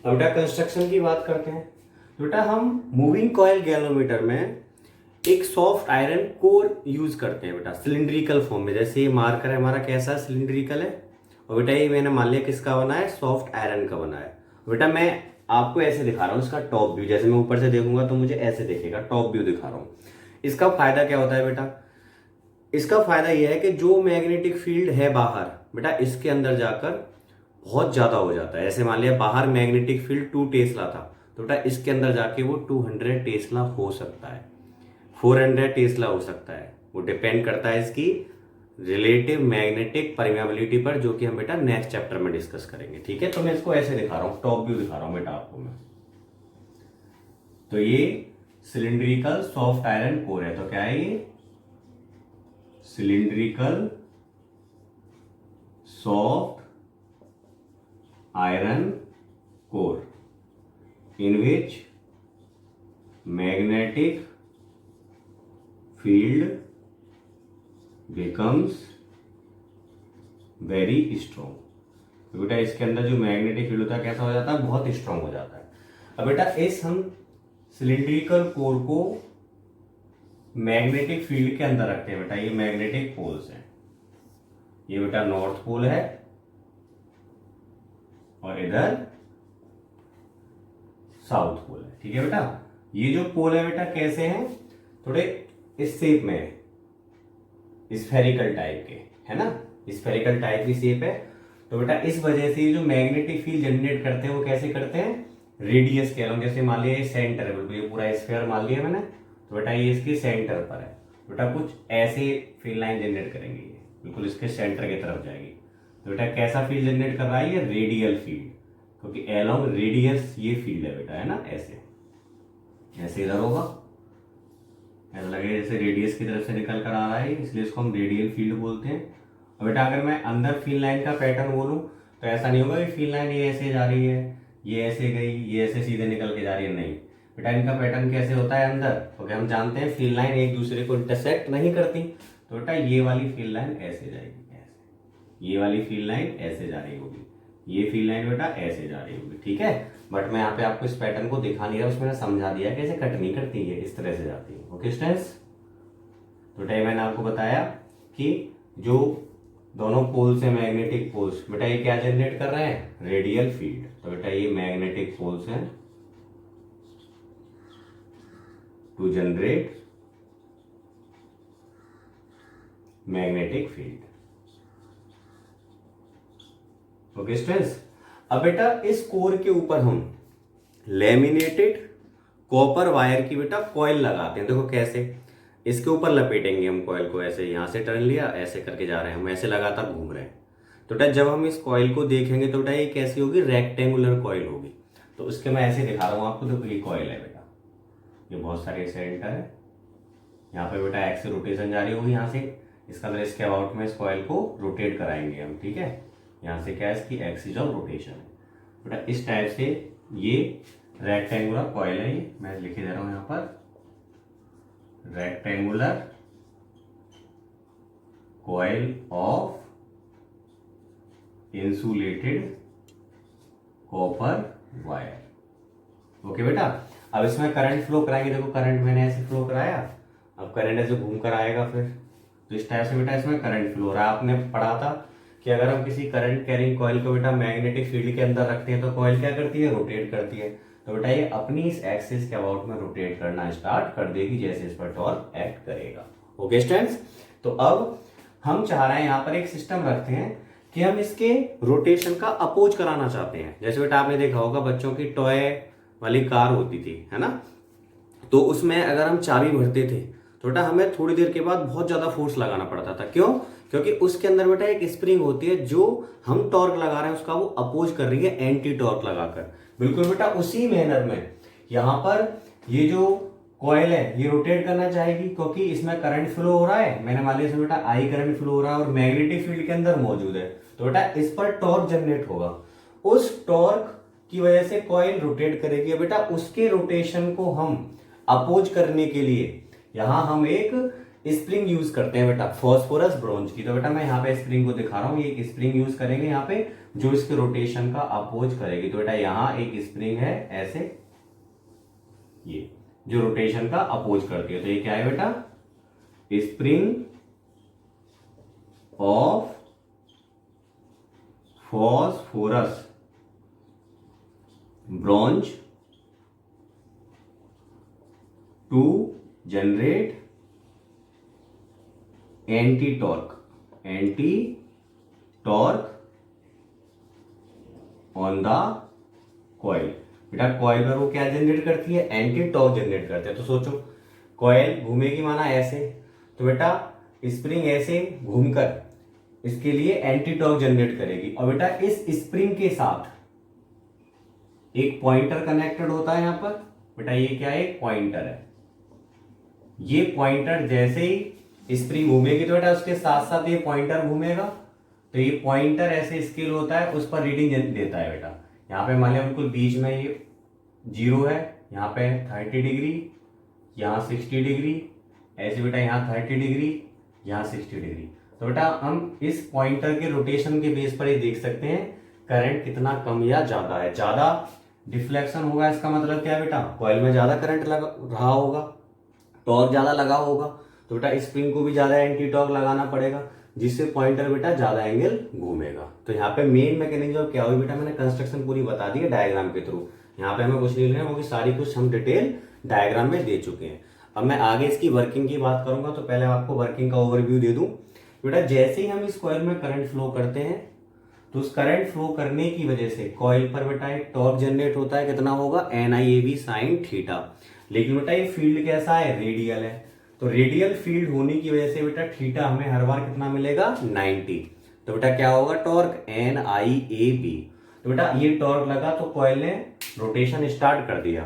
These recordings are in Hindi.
अब बेटा कंस्ट्रक्शन की बात करते हैं। तो बेटा हम मूविंग कॉइल गैल्वेनोमीटर में एक सॉफ्ट आयरन कोर यूज करते हैं बेटा, सिलिंड्रिकल फॉर्म में। जैसे ये मार्कर है हमारा कैसा सिलिंड्रिकल है, और बेटा ये मैंने मान लिया किसका बना है, सॉफ्ट आयरन का बना है। बेटा मैं आपको ऐसे दिखा रहा हूँ इसका टॉप व्यू, जैसे मैं ऊपर से देखूंगा तो मुझे ऐसे दिखेगा, टॉप व्यू दिखा रहा हूँ। इसका फायदा क्या होता है बेटा, इसका फायदा यह है कि जो मैग्नेटिक फील्ड है बाहर बेटा इसके अंदर जाकर बहुत ज्यादा हो जाता है। ऐसे मान लिया बाहर मैग्नेटिक फील्ड 2 टेस्ला था, तो बेटा इसके अंदर जाके वो 200 टेस्ला हो सकता है, 400 टेस्ला हो सकता है। वो डिपेंड करता है इसकी रिलेटिव मैग्नेटिक परमेबिलिटी पर, जो कि हम बेटा नेक्स्ट चैप्टर में डिस्कस करेंगे। ठीक है, तो मैं इसको ऐसे दिखा रहा हूँ, टॉप व्यू दिखा रहा हूँ बेटा आपको मैं। तो ये सिलिंड्रिकल सॉफ्ट आयरन कोर है। तो क्या है ये, cylindrical soft iron core in which magnetic field becomes very strong। तो बेटा इसके अंदर जो मैग्नेटिक फील्ड होता है कैसा हो जाता है, बहुत स्ट्रांग हो जाता है। अब बेटा इस हम सिलिंड्रिकल कोर को मैग्नेटिक फील्ड के अंदर रखते हैं बेटा। ये मैग्नेटिक पोल्स हैं, ये बेटा नॉर्थ पोल है और इधर साउथ पोल है। ठीक है बेटा, ये जो पोल है बेटा कैसे हैं, थोड़े इस शेप में है, स्फेरिकल टाइप के, है ना, स्फेरिकल टाइप की शेप है। तो बेटा इस वजह से जो मैग्नेटिक फील्ड जनरेट करते हैं वो कैसे करते हैं, रेडियस के अलॉन्ग। जैसे मान लिया ये सेंटर है, बिल्कुल ये पूरा स्फीयर मान लिया मैंने, तो बेटा ये इसके सेंटर पर है। बेटा कुछ ऐसे फील्ड लाइन जनरेट करेंगे, ये बिल्कुल इसके सेंटर की तरफ जाएगी। तो बेटा कैसा फील्ड जनरेट कर रहा है, ये रेडियल फील्ड, क्योंकि अलॉन्ग रेडियस ये फील्ड है बेटा, है ना। ऐसे ऐसे इधर होगा, ऐसा लगेगा जैसे रेडियस की तरफ से निकल कर आ रहा है, इसलिए इसको हम रेडियल फील्ड बोलते हैं। और बेटा अगर मैं अंदर फील्ड लाइन का पैटर्न बोलूं तो ऐसा नहीं होगा कि फील्ड लाइन ये ऐसे जा रही है, ये ऐसे गई, ये ऐसे सीधे निकल के जा रही है, नहीं बेटा। इनका पैटर्न कैसे होता है अंदर, क्योंकि हम जानते हैं फील्ड लाइन एक दूसरे को इंटरसेक्ट नहीं करती। तो बेटा ये वाली फील्ड लाइन ऐसे जाएगी, ऐसे, ये वाली फील्ड लाइन ऐसे जा रही होगी, ये फील्ड लाइन बेटा ऐसे जा रही होगी। ठीक है, बट मैं यहाँ पे आपको इस पैटर्न को दिखा नहीं रहा, उसमें मैंने समझा दिया कैसे कट नहीं करती है, इस तरह से जाती है। ओके स्टूडेंट्स, तो बेटा मैंने आपको बताया कि जो दोनों पोल्स हैं मैग्नेटिक पोल्स, बेटा ये क्या जनरेट कर रहे हैं, रेडियल फील्ड। तो बेटा ये मैग्नेटिक पोल्स हैं to generate magnetic field. Okay students, अब बेटा इस कोर के ऊपर हम लेमिनेटेड कॉपर वायर की बेटा कॉइल लगाते हैं। देखो कैसे, इसके ऊपर लपेटेंगे हम कॉइल को, ऐसे यहां से टर्न लिया, ऐसे करके जा रहे हैं हम, ऐसे लगातार घूम रहे हैं। तो बेटा जब हम इस कॉइल को देखेंगे तो बेटा ये कैसी होगी, रेक्टेंगुलर कॉइल होगी। तो उसके मैं ऐसे दिखा रहा हूं आपको, देखो ये कॉइल है बेटा, ये बहुत सारे सेंटर है, यहाँ पे बेटा एक्स रोटेशन जारी होगी यहाँ से, इसका अंदर इसके अबाउट में इस कॉइल को रोटेट कराएंगे हम। ठीक है, यहाँ से क्या है, इसकी एक्सिस ऑफ रोटेशन है बेटा। इस टाइप से ये रेक्टेंगुलर कॉइल है, ये मैं लिखे दे रहा हूं यहाँ पर, rectangular coil of insulated copper wire. Okay बेटा, अब इसमें करंट फ्लो कराएंगे। देखो करंट मैंने ऐसे फ्लो कराया, अब करंट ऐसे घूम कर आएगा फिर, तो इस टाइप से बेटा इसमें करंट फ्लो हो रहा है। आपने पढ़ा था कि अगर हम किसी करंट कैरिंग कॉइल को बेटा मैग्नेटिक फील्ड के अंदर रखते हैं तो कॉइल क्या करती है, रोटेट करती है। तो बेटा ये अपनी इस एक्सिस के अबाउट में रोटेट करना स्टार्ट कर देगी जैसे इस पर टॉर्क एक्ट करेगा। ओके स्टूडेंट्स, तो अब हम चाह रहे हैं यहाँ पर एक सिस्टम रखते हैं कि हम इसके रोटेशन का अपोज कराना चाहते हैं। जैसे बेटा आपने देखा होगा बच्चों की टॉय वाली कार होती थी, है ना, तो उसमें अगर हम चाबी भरते थे तो बेटा हमें थोड़ी देर के बाद बहुत ज्यादा फोर्स लगाना पड़ता था। क्यों, क्योंकि उसके अंदर बेटा एक स्प्रिंग होती है जो हम टॉर्क लगा रहे हैं उसका वो अपोज कर रही है एंटी टॉर्क लगाकर। बिल्कुल बेटा उसी मैनर में यहाँ पर ये जो कॉइल है ये रोटेट करना चाहेगी, क्योंकि इसमें करंट फ्लो हो रहा है, मैंने मान लिया बेटा आई करंट फ्लो हो रहा है और मैग्नेटिक फील्ड के अंदर मौजूद है। तो बेटा इस पर टॉर्क जनरेट होगा, उस टॉर्क की वजह से कॉइल रोटेट करेगी। बेटा उसके रोटेशन को हम अपोज करने के लिए यहां हम एक स्प्रिंग यूज करते हैं बेटा, फास्फोरस ब्रोंज की। तो बेटा मैं यहाँ पे स्प्रिंग को दिखा रहा हूँ, ये एक स्प्रिंग यूज करेंगे यहाँ पे जो इसके रोटेशन का अपोज करेगी। तो बेटा यहां एक स्प्रिंग है ऐसे, ये जो रोटेशन का अपोज करती है। तो ये क्या है बेटा, spring of phosphorus bronze to generate anti torque on the coil. बेटा कॉइल पर वो क्या जनरेट करती है, एंटी टॉर्क जनरेट करते हैं। तो सोचो कॉइल घूमेगी माना ऐसे, तो बेटा स्प्रिंग ऐसे घूमकर इसके लिए एंटी टॉर्क जनरेट करेगी। और बेटा इस स्प्रिंग के साथ एक पॉइंटर कनेक्टेड होता है यहां पर। बेटा ये क्या है, एक पॉइंटर है। ये पॉइंटर जैसे ही स्प्रिंग घूमेगी तो बेटा उसके साथ साथ ये पॉइंटर घूमेगा। तो ये पॉइंटर ऐसे स्केल होता है, उस पर रीडिंग देता है। बेटा यहाँ पे मान लिया बिल्कुल बीच में ये 0 है, यहाँ पे 30 डिग्री, यहाँ 60 डिग्री, ऐसे बेटा यहाँ 30 डिग्री, यहाँ 60 डिग्री। तो बेटा हम इस पॉइंटर के रोटेशन के बेस पर ये देख सकते हैं करंट कितना कम या ज्यादा है। ज्यादा डिफ्लेक्शन होगा, इसका मतलब क्या है बेटा, कॉइल में ज्यादा करंट लगा रहा होगा, टॉर्क ज्यादा लगा होगा। तो बेटा स्प्रिंग को भी ज्यादा एंटी टॉर्क लगाना पड़ेगा, जिससे पॉइंटर बेटा ज्यादा एंगल घूमेगा। तो यहाँ पे मेन मैकेनिज्म क्या हुई बेटा, मैंने कंस्ट्रक्शन पूरी बता दी है डायग्राम के थ्रू। यहाँ पे हमें कुछ नहीं लेना, क्योंकि सारी कुछ हम डिटेल डायग्राम में दे चुके हैं। अब मैं आगे इसकी वर्किंग की बात करूंगा, तो पहले आपको वर्किंग का ओवरव्यू दे दूं। बेटा जैसे ही हम इस कॉइल में करंट फ्लो करते हैं, तो उस करंट फ्लो करने की वजह से कॉइल पर बेटा एक टॉर्क जनरेट होता है, कितना होगा, NIAB sin थीटा। लेकिन बेटा ये फील्ड कैसा है, रेडियल है। तो रेडियल फील्ड होने की वजह से बेटा थीटा हमें हर बार कितना मिलेगा, 90। तो बेटा क्या होगा, टॉर्क NIAB। तो बेटा ये टॉर्क लगा तो कॉइल ने रोटेशन स्टार्ट कर दिया।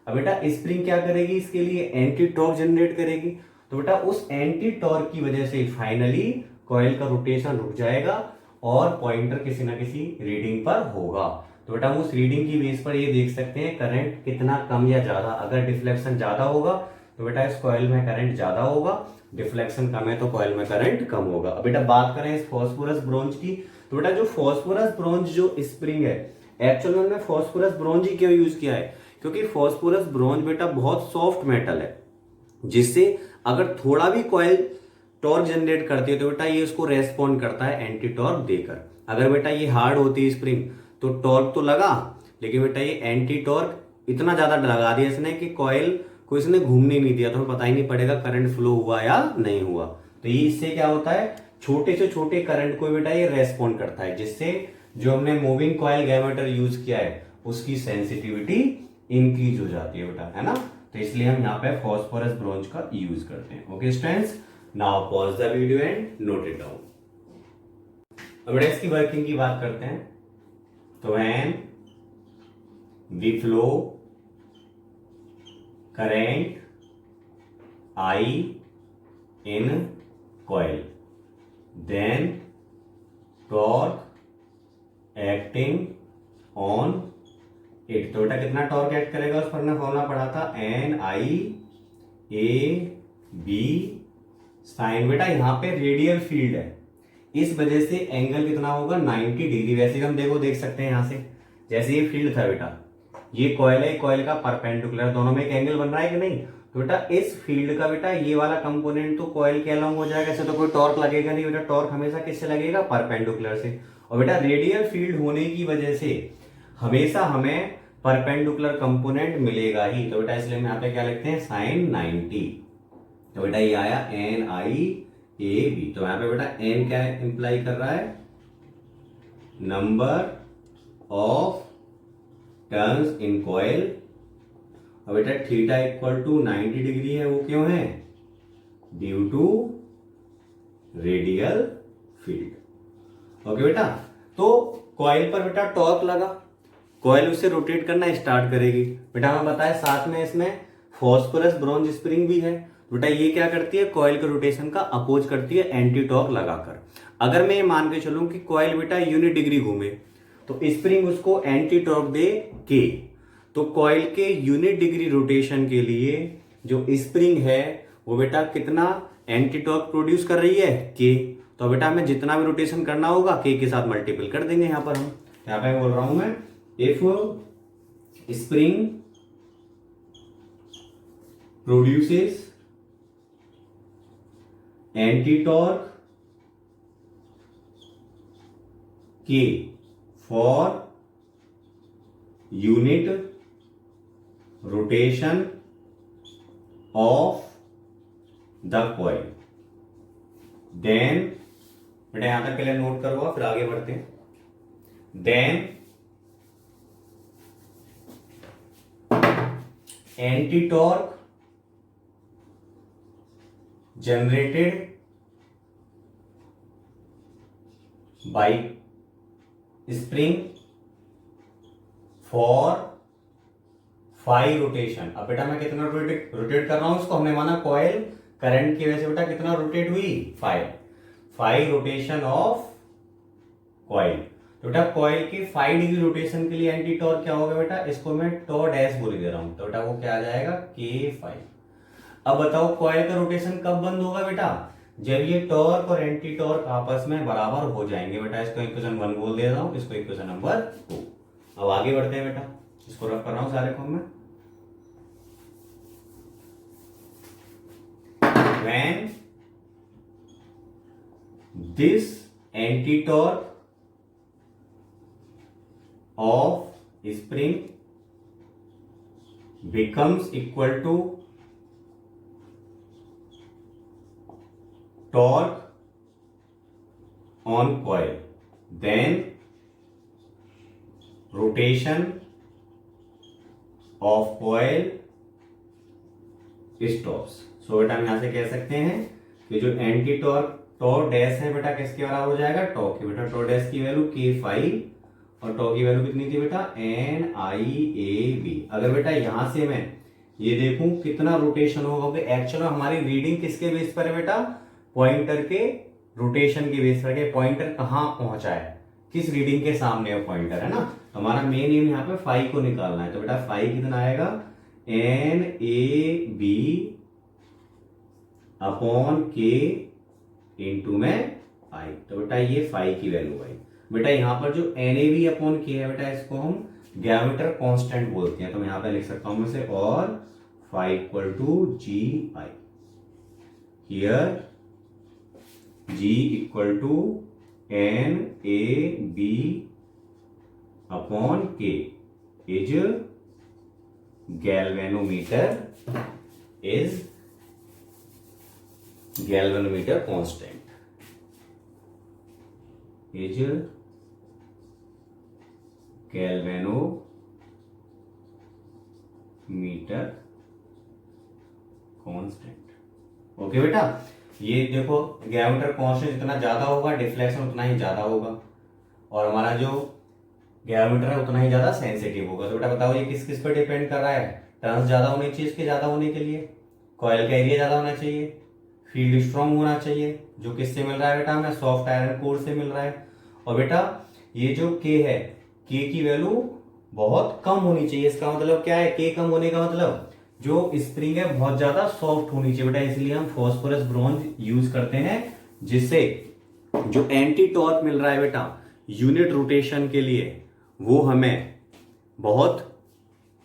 अब बेटा स्प्रिंग क्या करेगी, इसके लिए एंटी टॉर्क जनरेट करेगी। तो बेटा उस एंटी टॉर्क की वजह से फाइनली कॉइल का रोटेशन रुक जाएगा और पॉइंटर किसी ना किसी रीडिंग पर होगा। तो बेटा हम उस रीडिंग की बेस पर ये देख सकते हैं करंट कितना कम या ज्यादा। अगर डिफ्लेक्शन ज्यादा होगा तो बेटा इस कॉइल में करंट ज्यादा होगा, डिफ्लेक्शन कम है तो कॉइल में करंट कम होगा। अब बेटा बात करें इस फॉस्फोरस ब्रोंज की, तो बेटा जो फॉस्फोरस ब्रोंज जो स्प्रिंग है, एक्चुअल में फॉस्फोरस ब्रोंज ही क्यों यूज किया है, क्योंकि फॉस्फोरस ब्रोंज बेटा बहुत सॉफ्ट मेटल है, जिससे अगर थोड़ा भी कॉइल टॉर्क जनरेट करती है तो बेटा ये उसको रेस्पॉन्ड करता है एंटी टॉर्क देकर। अगर बेटा ये हार्ड होती है स्प्रिंग तो टॉर्क तो लगा, लेकिन बेटा ये एंटी टॉर्क इतना ज्यादा लगा दिया इसने कि कॉइल को इसने घूमने नहीं दिया, तो हमें पता ही नहीं पड़ेगा करंट फ्लो हुआ या नहीं हुआ। तो ये इससे क्या होता है, छोटे से छोटे करंट को बेटा ये रेस्पॉन्ड करता है, जिससे जो हमने मूविंग कॉइल गैमेटर यूज किया है उसकी सेंसिटिविटी इंक्रीज हो जाती है बेटा, है ना। तो इसलिए हम यहाँ पे फॉस्फोरस ब्रोंज का यूज करते हैं। Okay students, now pause the video and note it down. अब बेटा इसकी वर्किंग की बात करते हैं। तो when we flow current I in coil, then torque acting on it। तो बेटा कितना टॉर्क एक्ट करेगा उस पर फॉर्मूला पढ़ा था, NIAB साइन। बेटा यहाँ पे रेडियल फील्ड है, इस वजह से एंगल कितना होगा, 90 डिग्री। वैसे हम देख सकते हैं यहाँ से, जैसे ये फील्ड था बेटा, ये कॉइल है, कॉइल का परपेंडिकुलर, दोनों में एक एंगल बन रहा है कि नहीं। तो बेटा इस फील्ड का बेटा ये वाला कंपोनेंट तो कॉइल के अलोंग हो जाएगा, ऐसे तो कोई टॉर्क लगेगा नहीं। बेटा टॉर्क हमेशा किससे लगेगा, परपेंडिकुलर से। और बेटा रेडियल फील्ड होने की वजह से हमेशा हमें परपेंडिकुलर कंपोनेंट मिलेगा ही। तो बेटा इसलिए हम यहाँ पे क्या लिखते हैं, साइन 90। तो बेटा ये आया NIAB। तो यहाँ पे बेटा N क्या इंप्लाई कर रहा है, number of turns in coil. और बेटा थीटा इक्वल टू 90 डिग्री है, वो क्यों है, due to radial field. Okay बेटा, तो कॉइल पर बेटा टॉर्क लगा, कॉइल उसे रोटेट करना स्टार्ट करेगी। बेटा हमें बताया साथ में इसमें फॉस्फोरस ब्रोंज स्प्रिंग भी है। बेटा ये क्या करती है, कॉइल के रोटेशन का अपोज करती है एंटी टॉर्क लगाकर। अगर मैं ये मान के चलूं कि कॉइल बेटा यूनिट डिग्री घूमे, तो स्प्रिंग उसको एंटी टॉर्क दे के, तो कॉइल के यूनिट डिग्री रोटेशन के लिए जो स्प्रिंग है वो बेटा कितना एंटी टॉर्क प्रोड्यूस कर रही है, के। तो बेटा हमें जितना भी रोटेशन करना होगा के साथ मल्टीपल कर देंगे। यहां पर हम यहां पे बोल रहा हूं मैं, if spring produces anti torque K for unit rotation of the coil, then बेटा यहां तक के लिए नोट करो, फिर आगे बढ़ते हैं। Then anti torque generated by spring for 5 rotation. अब बेटा मैं कितना रोटेट कर रहा हूं इसको, हमने माना कॉइल करंट की वजह से बेटा कितना रोटेट हुई, 5 रोटेशन ऑफ कॉइल। तो बेटा कॉइल की 5 डिग्री रोटेशन के लिए एंटी टॉर्क क्या होगा बेटा, इसको मैं टॉ डैश बोल दे रहा हूं, तो बेटा वो क्या आ जाएगा K5। अब बताओ कॉइल का रोटेशन कब बंद होगा बेटा, जब ये टॉर्क और एंटी टॉर्क आपस में बराबर हो जाएंगे। बेटा इसको इक्वेशन 1 बोल दे रहा हूं, इसको इक्वेशन नंबर 2। अब आगे बढ़ते हैं बेटा, इसको रख कर रहा हूं सारे फॉर्म में। When this anti-torque of spring becomes equal to torque on coil, then rotation of coil stops। सो बेटा हम यहां से कह सकते हैं कि जो एंटी टॉर्क टॉ डैश है बेटा किसके बराबर हो जाएगा, टॉ की। बेटा टॉ डैश की वैल्यू K5 और टॉ की वैल्यू कितनी थी बेटा NIAB। अगर बेटा यहां से मैं ये देखूं कितना रोटेशन होगा, एक्चुअल में हमारी रीडिंग किसके बेस पर है बेटा, पॉइंटर के रोटेशन के बेस पर। के पॉइंटर कहां पहुंचा है, किस रीडिंग के सामने है पॉइंटर, है ना। तो हमारा मेन एम यहाँ पे 5 को निकालना है। तो बेटा 5 कितना आएगा NAB अपॉन K इंटू में I। तो बेटा ये 5 की वैल्यू आई। बेटा यहाँ पर जो NAB अपॉन K है बेटा इसको हम डायमीटर कांस्टेंट बोलते हैं। तो मैं यहाँ पे लिख सकता हूं मैं से, और 5 equal to GI, here G equal to NAB upon K is galvanometer constant, is galvanometer constant। Okay बेटा, ये देखो गैल्वेनोमीटर कांस्टेंट जितना ज्यादा होगा डिफ्लेक्शन उतना ही ज्यादा होगा, और हमारा जो गैल्वेनोमीटर है उतना ही ज्यादा सेंसिटिव होगा। तो बेटा बताओ ये किस किस पर डिपेंड कर रहा है, टर्न्स ज्यादा होने चाहिए इसके ज्यादा होने के लिए, कॉइल का एरिया ज्यादा होना चाहिए, फील्ड स्ट्रॉन्ग होना चाहिए, जो किससे मिल रहा है बेटा हमें, सॉफ्ट आयरन कोर से मिल रहा है। और बेटा ये जो K है, K की वैल्यू बहुत कम होनी चाहिए। इसका मतलब क्या है, K कम होने का मतलब जो स्प्रिंग है बहुत ज्यादा सॉफ्ट होनी चाहिए बेटा, इसलिए हम फास्फोरस ब्रॉन्ज यूज करते हैं, जिससे जो एंटी टॉर्क मिल रहा है बेटा यूनिट रोटेशन के लिए वो हमें बहुत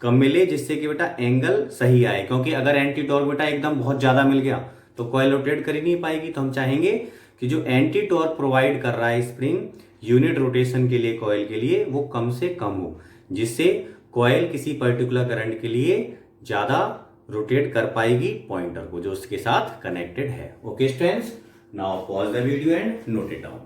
कम मिले, जिससे कि बेटा एंगल सही आए। क्योंकि अगर एंटी टॉर्क बेटा एकदम बहुत ज्यादा मिल गया तो कॉइल रोटेट कर ही नहीं पाएगी। तो हम चाहेंगे कि जो एंटी टॉर्क प्रोवाइड कर रहा है स्प्रिंग यूनिट रोटेशन के लिए कॉइल के लिए वो कम से कम हो, जिससे कॉइल किसी पर्टिकुलर करंट के लिए ज्यादा रोटेट कर पाएगी पॉइंटर को जो उसके साथ कनेक्टेड है। Okay students, now pause the video and note it down.